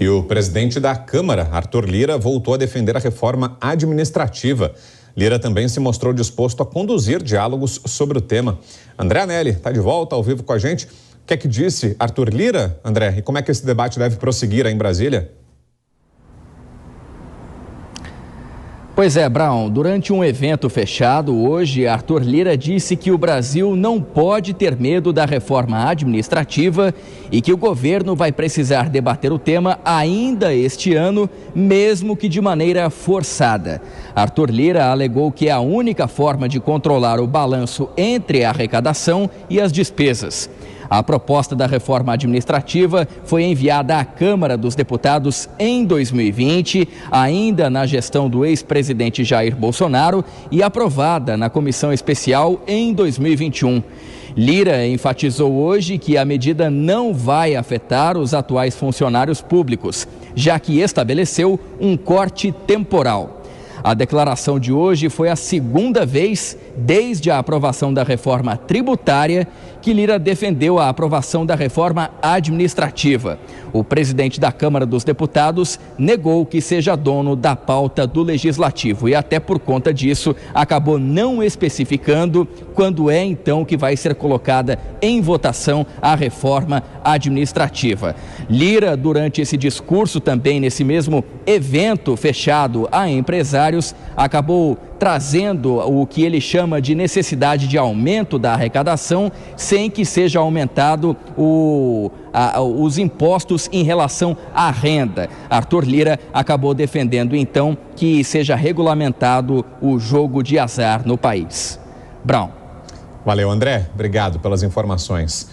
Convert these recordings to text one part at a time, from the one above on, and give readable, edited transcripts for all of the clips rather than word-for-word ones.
E o presidente da Câmara, Arthur Lira, voltou a defender a reforma administrativa. Lira também se mostrou disposto a conduzir diálogos sobre o tema. André Anelli está de volta ao vivo com a gente. O que é que disse Arthur Lira, André? E como é que esse debate deve prosseguir aí em Brasília? Pois é, Brown, durante um evento fechado hoje, Arthur Lira disse que o Brasil não pode ter medo da reforma administrativa e que o governo vai precisar debater o tema ainda este ano, mesmo que de maneira forçada. Arthur Lira alegou que é a única forma de controlar o balanço entre a arrecadação e as despesas. A proposta da reforma administrativa foi enviada à Câmara dos Deputados em 2020, ainda na gestão do ex-presidente Jair Bolsonaro, e aprovada na comissão especial em 2021. Lira enfatizou hoje que a medida não vai afetar os atuais funcionários públicos, já que estabeleceu um corte temporal. A declaração de hoje foi a segunda vez, desde a aprovação da reforma tributária, que Lira defendeu a aprovação da reforma administrativa. O presidente da Câmara dos Deputados negou que seja dono da pauta do Legislativo e até por conta disso acabou não especificando quando é então que vai ser colocada em votação a reforma administrativa. Lira, durante esse discurso também nesse mesmo evento fechado a empresários, acabou trazendo o que ele chama de necessidade de aumento da arrecadação, sem que seja aumentado os impostos em relação à renda. Arthur Lira acabou defendendo, então, que seja regulamentado o jogo de azar no país. Brown. Valeu, André. Obrigado pelas informações.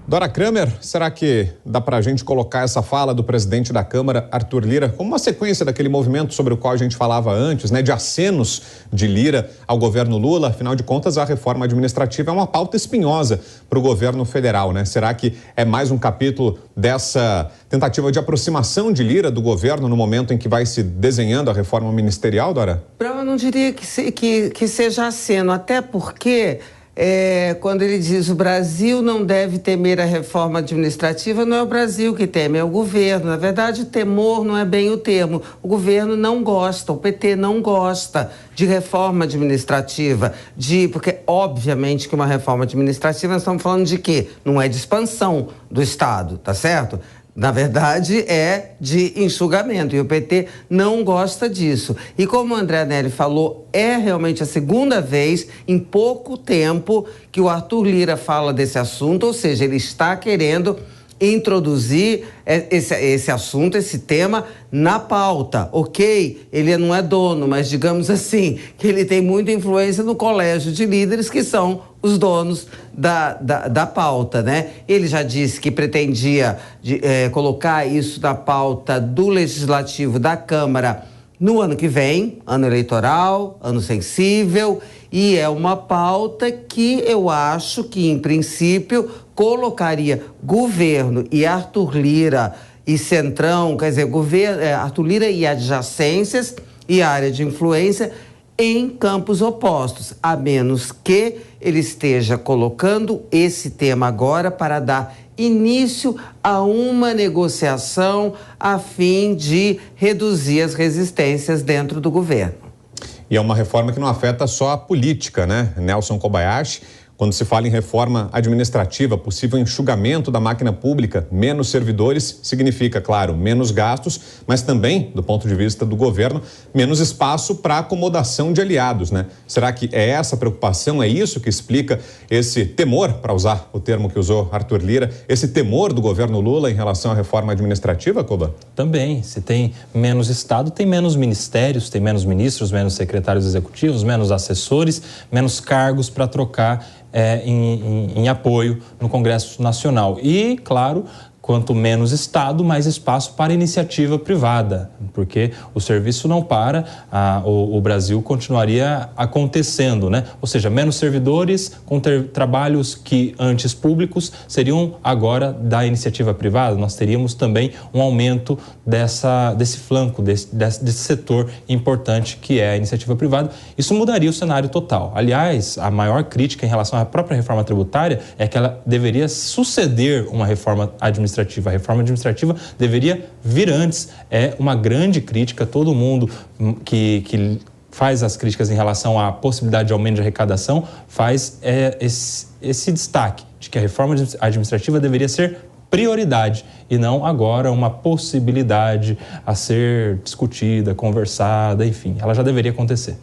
Dora Kramer, será que dá para a gente colocar essa fala do presidente da Câmara, Arthur Lira, como uma sequência daquele movimento sobre o qual a gente falava antes, né, de acenos de Lira ao governo Lula? Afinal de contas, a reforma administrativa é uma pauta espinhosa para o governo federal, né? Será que é mais um capítulo dessa tentativa de aproximação de Lira do governo no momento em que vai se desenhando a reforma ministerial, Dora? Eu não diria que seja aceno, até porque... quando ele diz o Brasil não deve temer a reforma administrativa, não é o Brasil que teme, é o governo. Na verdade, temor não é bem o termo. O governo não gosta, o PT não gosta de reforma administrativa, porque obviamente que uma reforma administrativa, nós estamos falando de quê? Não é de expansão do Estado, tá certo? Na verdade, é de enxugamento, e o PT não gosta disso. E como o André Anelli falou, é realmente a segunda vez em pouco tempo que o Arthur Lira fala desse assunto, ou seja, ele está querendo introduzir esse assunto, esse tema na pauta. Ok, ele não é dono, mas digamos assim, que ele tem muita influência no colégio de líderes que são os donos da pauta, né? Ele já disse que pretendia colocar isso na pauta do Legislativo da Câmara no ano que vem, ano eleitoral, ano sensível, e é uma pauta que eu acho que, em princípio, colocaria governo e Arthur Lira e Centrão, quer dizer, Arthur Lira e adjacências e área de influência em campos opostos, a menos que ele esteja colocando esse tema agora para dar início a uma negociação a fim de reduzir as resistências dentro do governo. E é uma reforma que não afeta só a política, né? Nelson Kobayashi, quando se fala em reforma administrativa, possível enxugamento da máquina pública, menos servidores, significa, claro, menos gastos, mas também, do ponto de vista do governo, menos espaço para acomodação de aliados, né? Será que é essa preocupação, é isso que explica esse temor, para usar o termo que usou Arthur Lira, esse temor do governo Lula em relação à reforma administrativa, Koba? Também, se tem menos Estado, tem menos ministérios, tem menos ministros, menos secretários executivos, menos assessores, menos cargos para trocar em apoio no Congresso Nacional. E, claro, quanto menos Estado, mais espaço para iniciativa privada, porque o serviço não para, o Brasil continuaria acontecendo, né? Ou seja, menos servidores com trabalhos que antes públicos seriam agora da iniciativa privada. Nós teríamos também um aumento desse flanco, desse setor importante que é a iniciativa privada. Isso mudaria o cenário total. Aliás, a maior crítica em relação à própria reforma tributária é que ela deveria suceder uma reforma administrativa administrativa. A reforma administrativa deveria vir antes. É uma grande crítica, todo mundo que faz as críticas em relação à possibilidade de aumento de arrecadação faz esse destaque de que a reforma administrativa deveria ser prioridade e não agora uma possibilidade a ser discutida, conversada, enfim, ela já deveria acontecer.